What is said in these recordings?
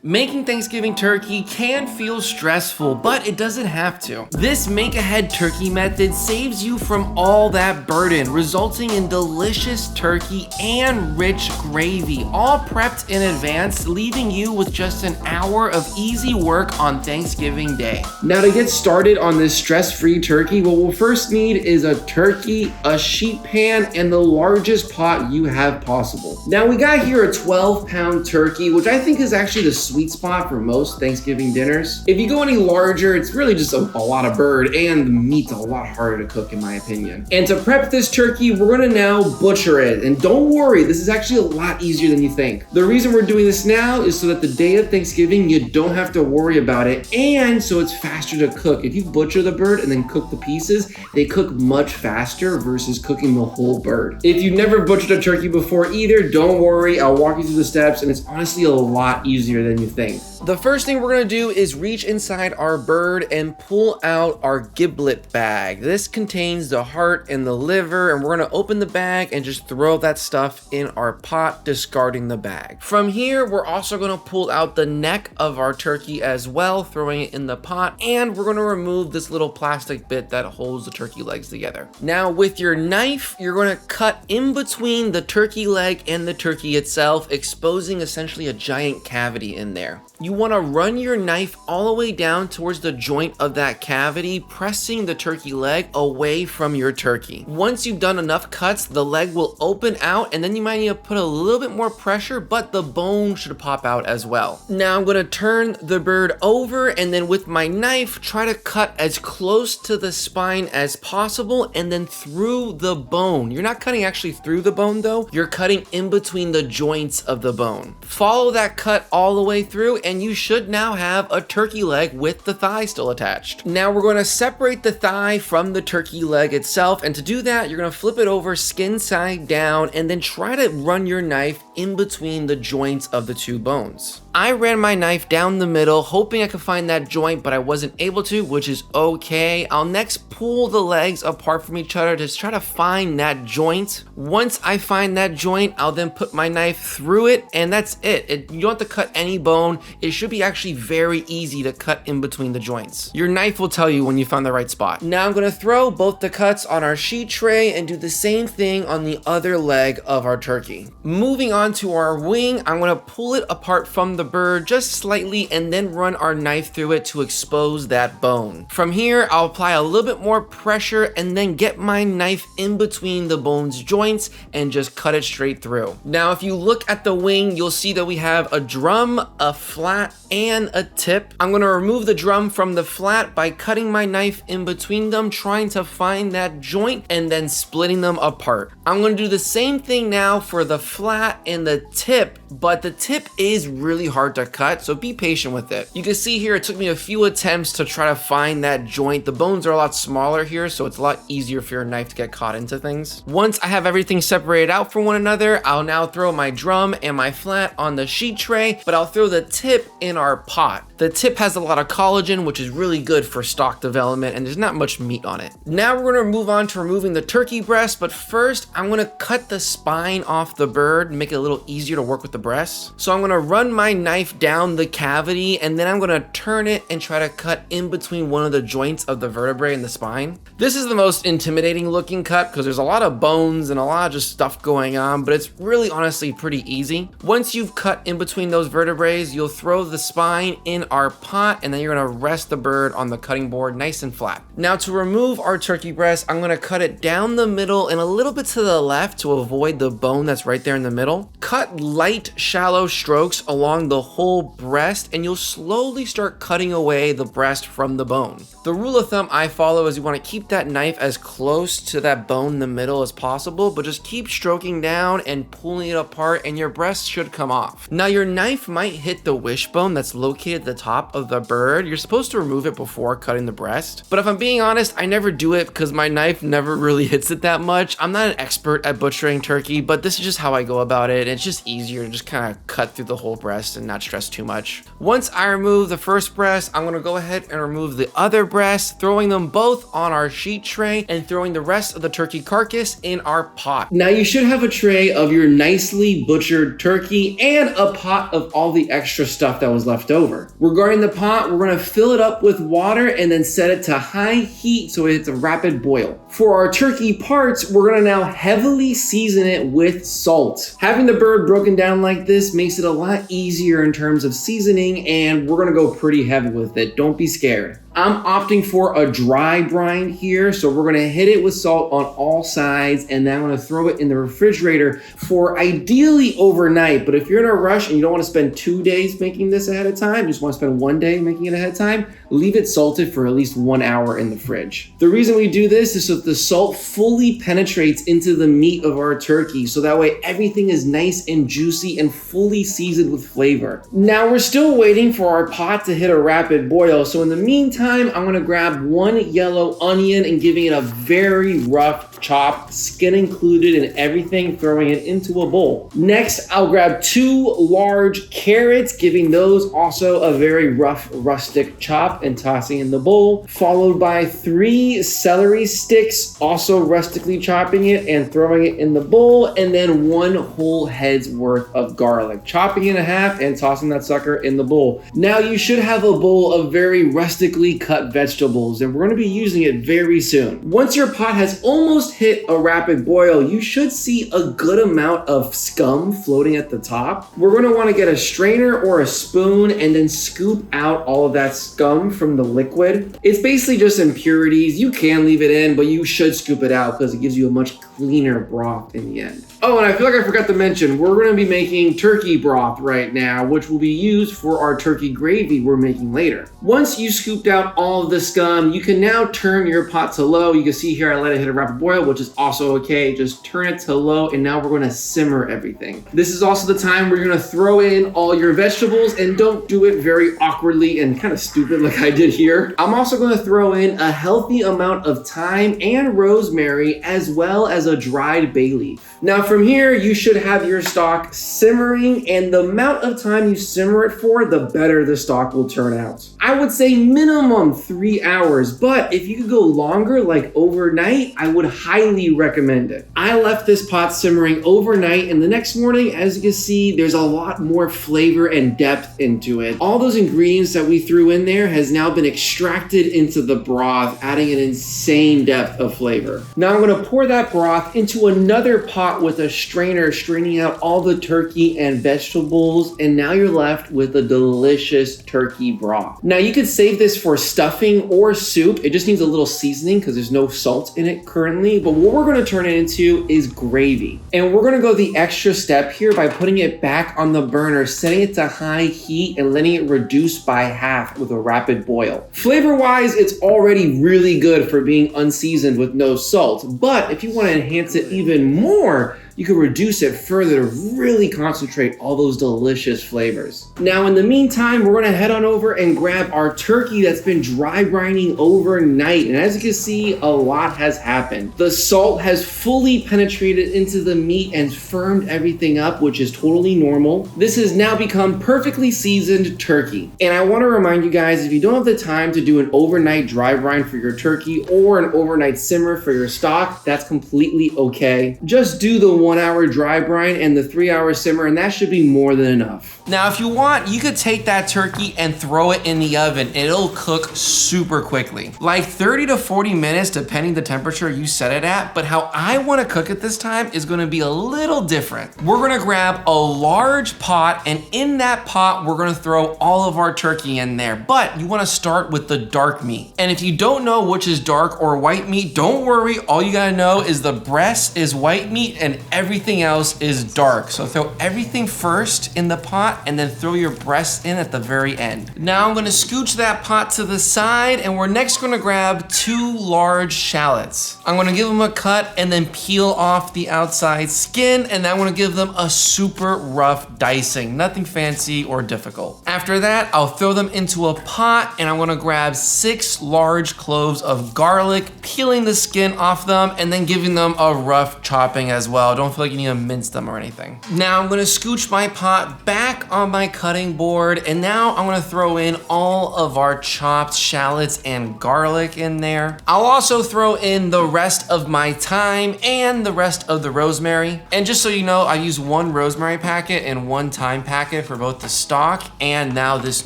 Making Thanksgiving turkey can feel stressful, but it doesn't have to. This make-ahead turkey method saves you from all that burden, resulting in delicious turkey and rich gravy, all prepped in advance, leaving you with just an hour of easy work on Thanksgiving Day. Now to get started on this stress-free turkey, what we'll first need is a turkey, a sheet pan, and the largest pot you have possible. Now we got here a 12-pound turkey, which I think is actually the sweet spot for most Thanksgiving dinners. If you go any larger, it's really just a lot of bird, and the meat's a lot harder to cook in my opinion. And to prep this turkey, we're gonna now butcher it. And don't worry, this is actually a lot easier than you think. The reason we're doing this now is so that the day of Thanksgiving, you don't have to worry about it, and so it's faster to cook. If you butcher the bird and then cook the pieces, they cook much faster versus cooking the whole bird. If you've never butchered a turkey before either, don't worry, I'll walk you through the steps, and it's honestly a lot easier than you think. The first thing we're gonna do is reach inside our bird and pull out our giblet bag. This contains the heart and the liver, and we're gonna open the bag and just throw that stuff in our pot, discarding the bag. From here, we're also gonna pull out the neck of our turkey as well, throwing it in the pot, and we're gonna remove this little plastic bit that holds the turkey legs together. Now with your knife, you're gonna cut in between the turkey leg and the turkey itself, exposing essentially a giant cavity in there. You want to run your knife all the way down towards the joint of that cavity, pressing the turkey leg away from your turkey. Once you've done enough cuts, the leg will open out, and then you might need to put a little bit more pressure, but the bone should pop out as well. Now I'm going to turn the bird over, and then with my knife, try to cut as close to the spine as possible, and then through the bone. You're not cutting actually through the bone though, you're cutting in between the joints of the bone. Follow that cut all the way through, and you should now have a turkey leg with the thigh still attached. Now we're going to separate the thigh from the turkey leg itself, and to do that, you're going to flip it over skin side down and then try to run your knife in between the joints of the two bones. I ran my knife down the middle, hoping I could find that joint, but I wasn't able to, which is okay. I'll next pull the legs apart from each other to try to find that joint. Once I find that joint, I'll then put my knife through it, and that's it. You don't have to cut any bone. It should be actually very easy to cut in between the joints. Your knife will tell you when you found the right spot. Now I'm gonna throw both the cuts on our sheet tray and do the same thing on the other leg of our turkey. Moving on to our wing, I'm gonna pull it apart from the bird just slightly and then run our knife through it to expose that bone. From here, I'll apply a little bit more pressure and then get my knife in between the bone's joints and just cut it straight through. Now, if you look at the wing, you'll see that we have a drum, a flat, and a tip. I'm gonna remove the drum from the flat by cutting my knife in between them, trying to find that joint and then splitting them apart. I'm gonna do the same thing now for the flat and the tip, but the tip is really hard to cut, so be patient with it. You can see here it took me a few attempts to try to find that joint. The bones are a lot smaller here, so it's a lot easier for your knife to get caught into things. Once I have everything separated out from one another, I'll now throw my drum and my flat on the sheet tray, but I'll throw the tip in our pot. The tip has a lot of collagen, which is really good for stock development, and there's not much meat on it. Now we're gonna move on to removing the turkey breast, but first I'm gonna cut the spine off the bird and make it a little easier to work with the breast. So I'm gonna run my knife down the cavity, and then I'm gonna turn it and try to cut in between one of the joints of the vertebrae in the spine. This is the most intimidating looking cut because there's a lot of bones and a lot of just stuff going on, but it's really honestly pretty easy. Once you've cut in between those vertebrae, you'll throw the spine in our pot, and then you're gonna rest the bird on the cutting board nice and flat. Now to remove our turkey breast, I'm gonna cut it down the middle and a little bit to the left to avoid the bone that's right there in the middle. Cut light, shallow strokes along the whole breast, and you'll slowly start cutting away the breast from the bone. The rule of thumb I follow is you wanna keep that knife as close to that bone in the middle as possible, but just keep stroking down and pulling it apart, and your breast should come off. Now your knife might hit the wishbone that's located at the top of the bird, you're supposed to remove it before cutting the breast. But if I'm being honest, I never do it because my knife never really hits it that much. I'm not an expert at butchering turkey, but this is just how I go about it. It's just easier to just kind of cut through the whole breast and not stress too much. Once I remove the first breast, I'm gonna go ahead and remove the other breast, throwing them both on our sheet tray and throwing the rest of the turkey carcass in our pot. Now you should have a tray of your nicely butchered turkey and a pot of all the extra stuff that was left over. Regarding the pot, we're gonna fill it up with water and then set it to high heat so it's a rapid boil. For our turkey parts, we're gonna now heavily season it with salt. Having the bird broken down like this makes it a lot easier in terms of seasoning, and we're gonna go pretty heavy with it. Don't be scared. I'm opting for a dry brine here, so we're gonna hit it with salt on all sides, and then I'm gonna throw it in the refrigerator for ideally overnight. But if you're in a rush and you don't wanna spend 2 days making this ahead of time, you just wanna spend 1 day making it ahead of time, leave it salted for at least 1 hour in the fridge. The reason we do this is so that the salt fully penetrates into the meat of our turkey, so that way everything is nice and juicy and fully seasoned with flavor. Now we're still waiting for our pot to hit a rapid boil, so in the meantime, I'm gonna grab 1 yellow onion and giving it a very rough chop, skin included and everything, throwing it into a bowl. Next, I'll grab 2 large carrots, giving those also a very rough, rustic chop and tossing in the bowl, followed by 3 celery sticks, also rustically chopping it and throwing it in the bowl, and then 1 whole head's worth of garlic, chopping it in half and tossing that sucker in the bowl. Now you should have a bowl of very rustically cut vegetables, and we're going to be using it very soon. Once your pot has almost hit a rapid boil, you should see a good amount of scum floating at the top. We're going to want to get a strainer or a spoon and then scoop out all of that scum from the liquid. It's basically just impurities. You can leave it in, but you should scoop it out because it gives you a much cleaner broth in the end. Oh, and I feel like I forgot to mention, we're going to be making turkey broth right now, which will be used for our turkey gravy we're making later. Once you scooped out all of the scum, you can now turn your pot to low. You can see here I let it hit a rapid boil, which is also okay. Just turn it to low, and now we're going to simmer everything. This is also the time where you're going to throw in all your vegetables, and don't do it very awkwardly and kind of stupid like I did here. I'm also going to throw in a healthy amount of thyme and rosemary, as well as a dried bay leaf. Now from here, you should have your stock simmering, and the amount of time you simmer it for, the better the stock will turn out. I would say minimum 3 hours, but if you could go longer, like overnight, I would highly recommend it. I left this pot simmering overnight, and the next morning, as you can see, there's a lot more flavor and depth into it. All those ingredients that we threw in there has now been extracted into the broth, adding an insane depth of flavor. Now I'm gonna pour that broth into another pot with a strainer, straining out all the turkey and vegetables, and now you're left with a delicious turkey broth. Now you could save this for stuffing or soup. It just needs a little seasoning because there's no salt in it currently, but what we're gonna turn it into is gravy. And we're gonna go the extra step here by putting it back on the burner, setting it to high heat and letting it reduce by half with a rapid boil. Flavor-wise, it's already really good for being unseasoned with no salt, but if you wanna enhance it even more, you can reduce it further to really concentrate all those delicious flavors. Now, in the meantime, we're gonna head on over and grab our turkey that's been dry brining overnight. And as you can see, a lot has happened. The salt has fully penetrated into the meat and firmed everything up, which is totally normal. This has now become perfectly seasoned turkey. And I wanna remind you guys, if you don't have the time to do an overnight dry brine for your turkey or an overnight simmer for your stock, that's completely okay. Just do the 1 hour dry brine and the 3 hour simmer, and that should be more than enough. Now, if you want, you could take that turkey and throw it in the oven, and it'll cook super quickly. Like 30 to 40 minutes, depending the temperature you set it at, but how I wanna cook it this time is gonna be a little different. We're gonna grab a large pot, and in that pot, we're gonna throw all of our turkey in there, but you wanna start with the dark meat. And if you don't know which is dark or white meat, don't worry, all you gotta know is the breast is white meat and everything else is dark. So throw everything first in the pot and then throw your breast in at the very end. Now I'm gonna scooch that pot to the side and we're next gonna grab 2 large shallots. I'm gonna give them a cut and then peel off the outside skin, and I'm gonna give them a super rough dicing, nothing fancy or difficult. After that, I'll throw them into a pot and I'm gonna grab 6 large cloves of garlic, peeling the skin off them and then giving them a rough chopping as well. Don't feel like you need to mince them or anything. Now I'm gonna scooch my pot back on my cutting board, and now I'm gonna throw in all of our chopped shallots and garlic in there. I'll also throw in the rest of my thyme and the rest of the rosemary. And just so you know, I use 1 rosemary packet and 1 thyme packet for both the stock and now this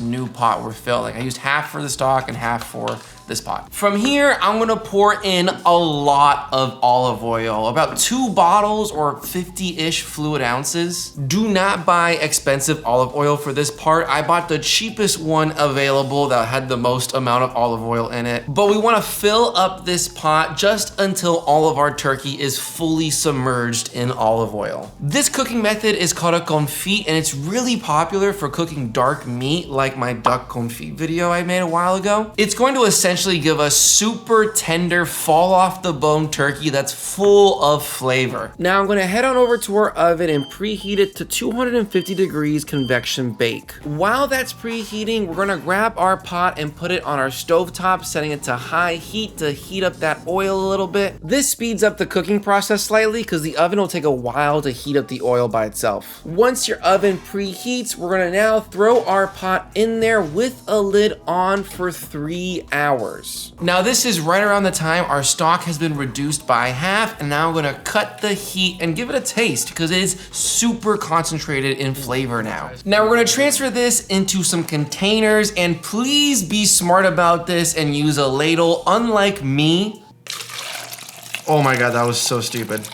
new pot we're filling. I used half for the stock and half for this pot. From here, I'm gonna pour in a lot of olive oil, about 2 bottles or 50-ish fluid ounces. Do not buy expensive olive oil for this part. I bought the cheapest one available that had the most amount of olive oil in it. But we wanna fill up this pot just until all of our turkey is fully submerged in olive oil. This cooking method is called a confit, and it's really popular for cooking dark meat like my duck confit video I made a while ago. It's going to essentially give us super tender, fall off the bone turkey that's full of flavor. Now I'm gonna head on over to our oven and preheat it to 250 degrees convection bake. While that's preheating, we're gonna grab our pot and put it on our stovetop, setting it to high heat to heat up that oil a little bit. This speeds up the cooking process slightly because the oven will take a while to heat up the oil by itself. Once your oven preheats, we're gonna now throw our pot in there with a lid on for 3 hours. Now this is right around the time our stock has been reduced by half, and now I'm gonna cut the heat and give it a taste because it is super concentrated in flavor now. Now we're gonna transfer this into some containers, and please be smart about this and use a ladle, unlike me. Oh my God, that was so stupid.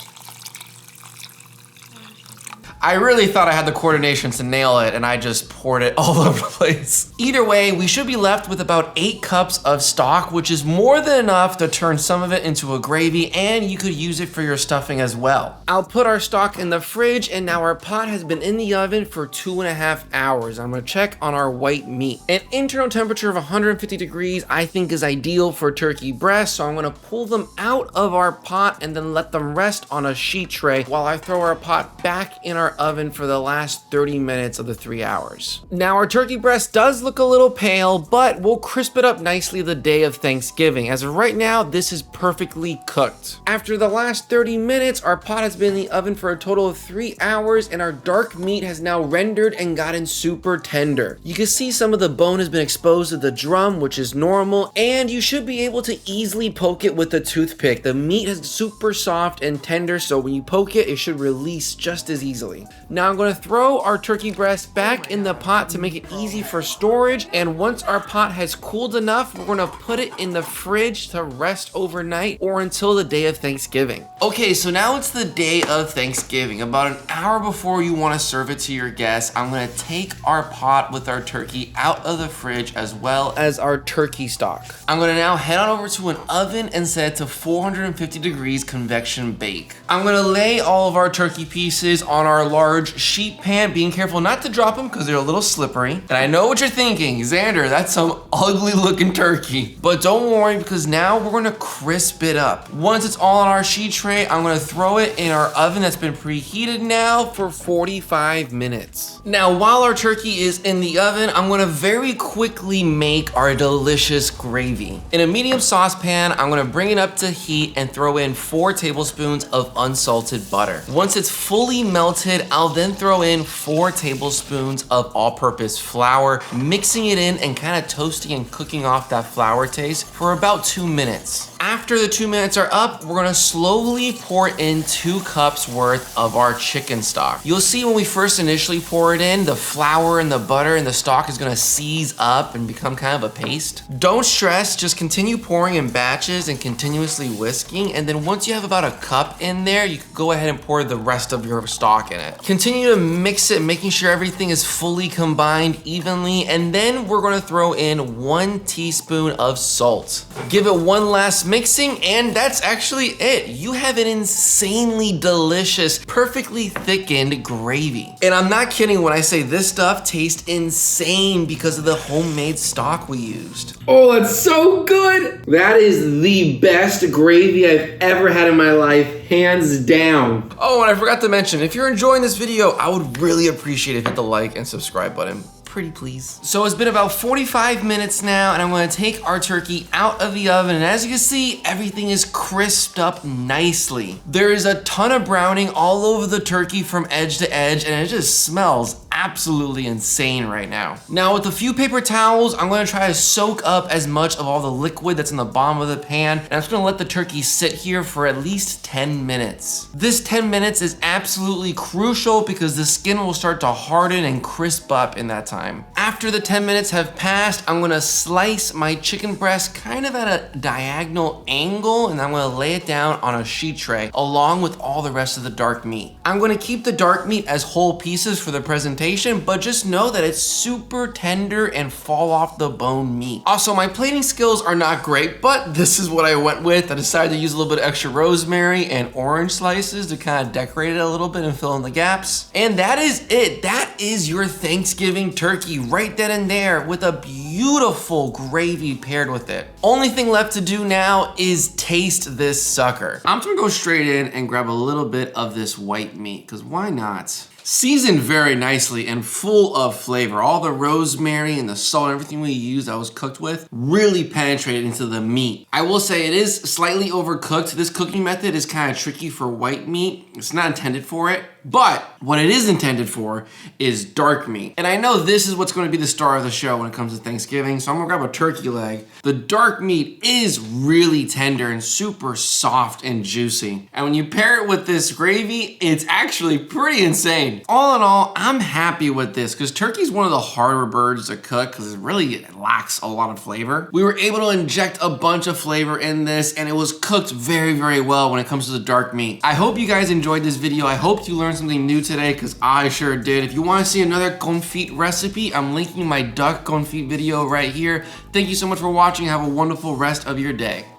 I really thought I had the coordination to nail it, and I just poured it all over the place. Either way, we should be left with about 8 cups of stock, which is more than enough to turn some of it into a gravy, and you could use it for your stuffing as well. I'll put our stock in the fridge, and now our pot has been in the oven for 2.5 hours. I'm gonna check on our white meat. An internal temperature of 150 degrees I think is ideal for turkey breasts, so I'm gonna pull them out of our pot and then let them rest on a sheet tray while I throw our pot back in our oven for the last 30 minutes of the 3 hours. Now our turkey breast does look a little pale, but we'll crisp it up nicely the day of Thanksgiving. As of right now, this is perfectly cooked. After the last 30 minutes, our pot has been in the oven for a total of 3 hours, and our dark meat has now rendered and gotten super tender. You can see some of the bone has been exposed to the drum, which is normal, and you should be able to easily poke it with a toothpick. The meat is super soft and tender, so when you poke it, it should release just as easily. Now I'm going to throw our turkey breast back in the pot to make it easy for storage, and once our pot has cooled enough, we're going to put it in the fridge to rest overnight or until the day of Thanksgiving. Okay, so now it's the day of Thanksgiving. About an hour before you want to serve it to your guests, I'm going to take our pot with our turkey out of the fridge as well as our turkey stock. I'm going to now head on over to an oven and set it to 450 degrees convection bake. I'm going to lay all of our turkey pieces on our large sheet pan, being careful not to drop them because they're a little slippery. And I know what you're thinking, Xander, that's some ugly looking turkey. But don't worry, because now we're gonna crisp it up. Once it's all on our sheet tray, I'm gonna throw it in our oven that's been preheated now for 45 minutes. Now, while our turkey is in the oven, I'm gonna very quickly make our delicious gravy. In a medium saucepan, I'm gonna bring it up to heat and throw in 4 tablespoons of unsalted butter. Once it's fully melted, I'll then throw in 4 tablespoons of all-purpose flour, mixing it in and kind of toasting and cooking off that flour taste for about 2 minutes. After the 2 minutes are up, we're gonna slowly pour in 2 cups worth of our chicken stock. You'll see when we first initially pour it in, the flour and the butter and the stock is gonna seize up and become kind of a paste. Don't stress, just continue pouring in batches and continuously whisking, and then once you have about a cup in there, you can go ahead and pour the rest of your stock in it. Continue to mix it, making sure everything is fully combined evenly, and then we're gonna throw in 1 teaspoon of salt. Give it one last mix mixing, and that's actually it. You have an insanely delicious, perfectly thickened gravy. And I'm not kidding when I say this stuff tastes insane because of the homemade stock we used. Oh, that's so good. That is the best gravy I've ever had in my life, hands down. Oh, and I forgot to mention, if you're enjoying this video, I would really appreciate it if you hit the like and subscribe button. Pretty please. So it's been about 45 minutes now, and I'm gonna take our turkey out of the oven, and as you can see, everything is crisped up nicely. There is a ton of browning all over the turkey from edge to edge, and it just smells absolutely insane right now. Now with a few paper towels, I'm gonna try to soak up as much of all the liquid that's in the bottom of the pan, and I'm just gonna let the turkey sit here for at least 10 minutes. This 10 minutes is absolutely crucial because the skin will start to harden and crisp up in that time. After the 10 minutes have passed, I'm gonna slice my chicken breast kind of at a diagonal angle, and I'm gonna lay it down on a sheet tray along with all the rest of the dark meat. I'm gonna keep the dark meat as whole pieces for the presentation, but just know that it's super tender and fall off the bone meat. Also, my plating skills are not great, but this is what I went with. I decided to use a little bit of extra rosemary and orange slices to kind of decorate it a little bit and fill in the gaps. And that is it. That is your Thanksgiving turkey right then and there with a beautiful gravy paired with it. Only thing left to do now is taste this sucker. I'm just gonna go straight in and grab a little bit of this white meat, because why not? Seasoned very nicely and full of flavor. All the rosemary and the salt and everything we used that was cooked with really penetrated into the meat. I will say it is slightly overcooked. This cooking method is kind of tricky for white meat. It's not intended for it, but what it is intended for is dark meat. And I know this is what's going to be the star of the show when it comes to Thanksgiving, so I'm gonna grab a turkey leg. The dark meat is really tender and super soft and juicy. And when you pair it with this gravy, it's actually pretty insane. All in all, I'm happy with this because turkey is one of the harder birds to cook because it really lacks a lot of flavor. We were able to inject a bunch of flavor in this, and it was cooked very, very well when it comes to the dark meat. I hope you guys enjoyed this video. I hope you learned something new today because I sure did. If you want to see another confit recipe, I'm linking my duck confit video right here. Thank you so much for watching. Have a wonderful rest of your day.